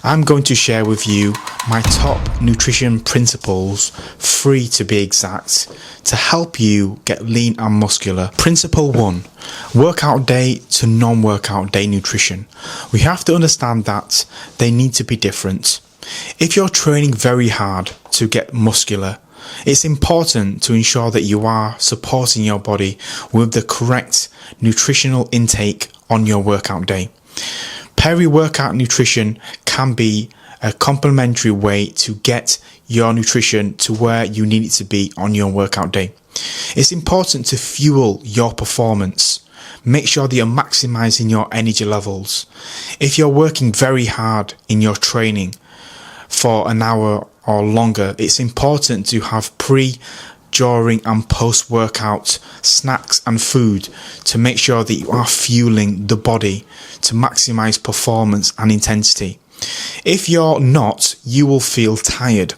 I'm going to share with you my top nutrition principles, 3 to be exact, to help you get lean and muscular. Principle 1, workout day to non-workout day nutrition. We have to understand that they need to be different. If you're training very hard to get muscular, it's important to ensure that you are supporting your body with the correct nutritional intake on your workout day. Peri-workout nutrition can be a complementary way to get your nutrition to where you need it to be on your workout day. It's important to fuel your performance. Make sure that you're maximizing your energy levels. If you're working very hard in your training for an hour or longer, it's important to have during and post-workout snacks and food to make sure that you are fueling the body to maximize performance and intensity. If you're not, you will feel tired,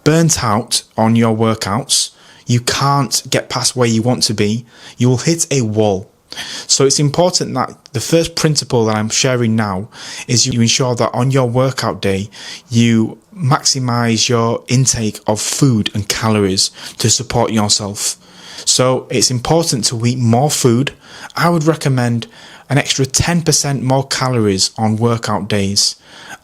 burnt out on your workouts. You can't get past where you want to be. You will hit a wall. So it's important that the first principle that I'm sharing now is you ensure that on your workout day, you maximize your intake of food and calories to support yourself. So it's important to eat more food. I would recommend an extra 10% more calories on workout days,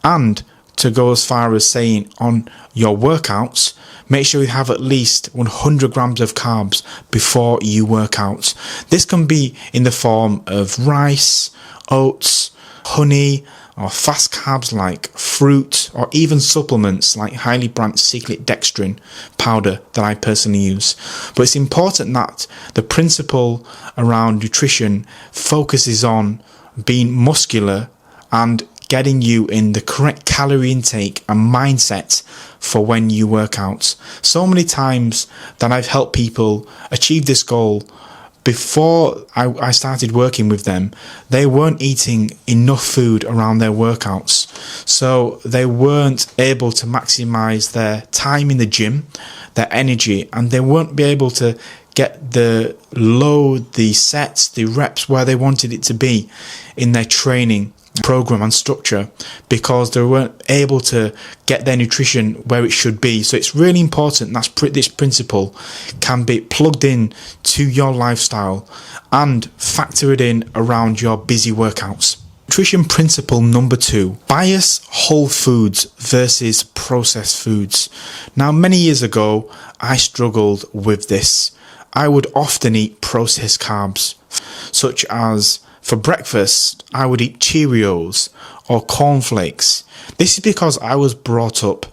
and to go as far as saying on your workouts, make sure you have at least 100 grams of carbs before you work out. This can be in the form of rice, oats, honey, or fast carbs like fruit, or even supplements like highly branched cyclic dextrin powder that I personally use. But it's important that the principle around nutrition focuses on being muscular and getting you in the correct calorie intake and mindset for when you work out. So many times that I've helped people achieve this goal, before I started working with them, they weren't eating enough food around their workouts. So they weren't able to maximize their time in the gym, their energy, and they weren't be able to get the load, the sets, the reps where they wanted it to be in their training program and structure, because they weren't able to get their nutrition where it should be. So it's really important that this principle can be plugged in to your lifestyle and factor it in around your busy workouts. Nutrition principle number 2, bias whole foods versus processed foods. Now, many years ago, I struggled with this. I would often eat processed carbs, such as for breakfast, I would eat Cheerios or cornflakes. This is because I was brought up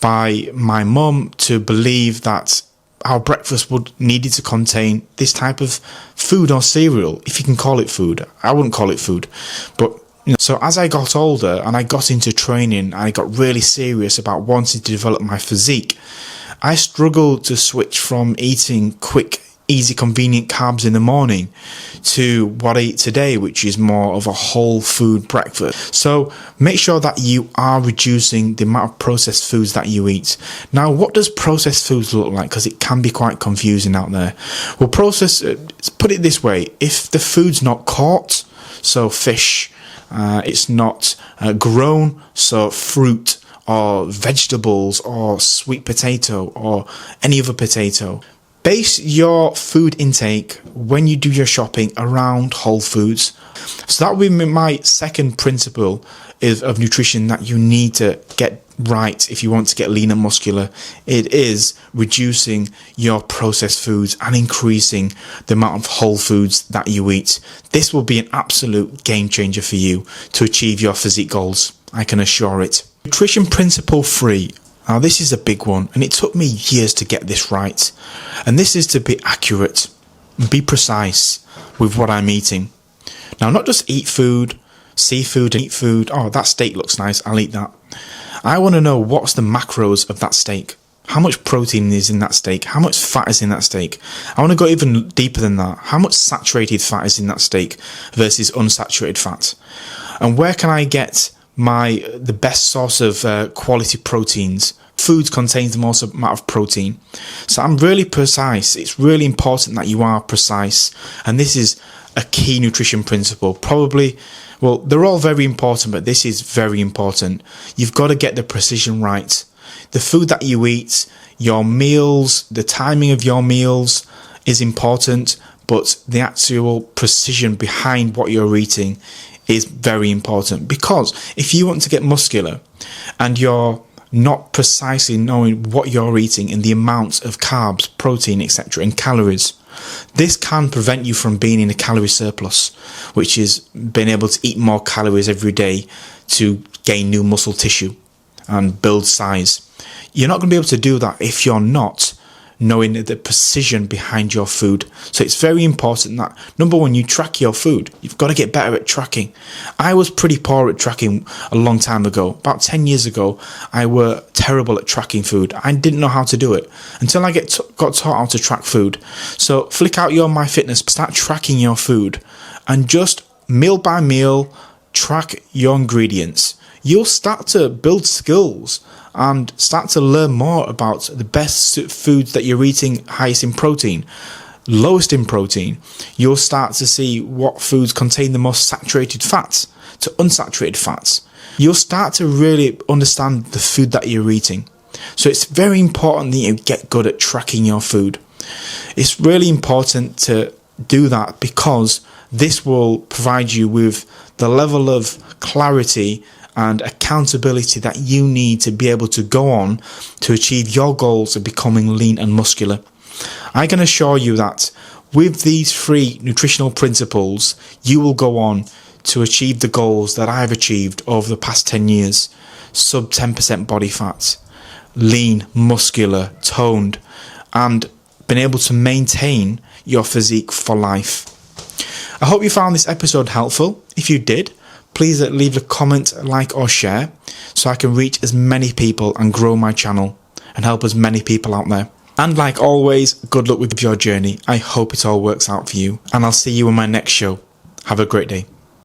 by my mum to believe that our breakfast needed to contain this type of food or cereal, if you can call it food. I wouldn't call it food. But so as I got older and I got into training and I got really serious about wanting to develop my physique, I struggled to switch from eating quick, easy, convenient carbs in the morning to what I eat today, which is more of a whole food breakfast. So make sure that you are reducing the amount of processed foods that you eat. Now, what does processed foods look like? Because it can be quite confusing out there. Well, put it this way, if the food's not caught, so fish, it's not grown, so fruit or vegetables or sweet potato or any other potato, base your food intake when you do your shopping around whole foods. So that would be my second principle of nutrition that you need to get right if you want to get lean and muscular. It is reducing your processed foods and increasing the amount of whole foods that you eat. This will be an absolute game changer for you to achieve your physique goals, I can assure it. Nutrition principle 3. Now, this is a big one, and it took me years to get this right. And this is to be accurate and be precise with what I'm eating. Now, not just eat food, see food and eat food. Oh, that steak looks nice, I'll eat that. I want to know what's the macros of that steak. How much protein is in that steak? How much fat is in that steak? I want to go even deeper than that. How much saturated fat is in that steak versus unsaturated fat? And where can I get the best source of quality proteins. Food contains the most amount of protein. So I'm really precise. It's really important that you are precise. And this is a key nutrition principle. Probably, well, they're all very important, but this is very important. You've got to get the precision right. The food that you eat, your meals, the timing of your meals is important, but the actual precision behind what you're eating is very important. Because if you want to get muscular and you're not precisely knowing what you're eating and the amounts of carbs, protein, etc., and calories, this can prevent you from being in a calorie surplus, which is being able to eat more calories every day to gain new muscle tissue and build size. You're not going to be able to do that if you're not knowing the precision behind your food. So it's very important that, number one, you track your food. You've got to get better at tracking. I was pretty poor at tracking a long time ago. About 10 years ago, I were terrible at tracking food. I didn't know how to do it until I got taught how to track food. So flick out your MyFitness, start tracking your food, and just meal by meal, track your ingredients. You'll start to build skills and start to learn more about the best foods that you're eating, highest in protein, lowest in protein. You'll start to see what foods contain the most saturated fats to unsaturated fats. You'll start to really understand the food that you're eating. So it's very important that you get good at tracking your food. It's really important to do that because this will provide you with the level of clarity and accountability that you need to be able to go on to achieve your goals of becoming lean and muscular. I can assure you that with these 3 nutritional principles, you will go on to achieve the goals that I've achieved over the past 10 years. Sub 10% body fat, lean, muscular, toned, and been able to maintain your physique for life. I hope you found this episode helpful. If you did, please leave a comment, like or share so I can reach as many people and grow my channel and help as many people out there. And like always, good luck with your journey. I hope it all works out for you, and I'll see you in my next show. Have a great day.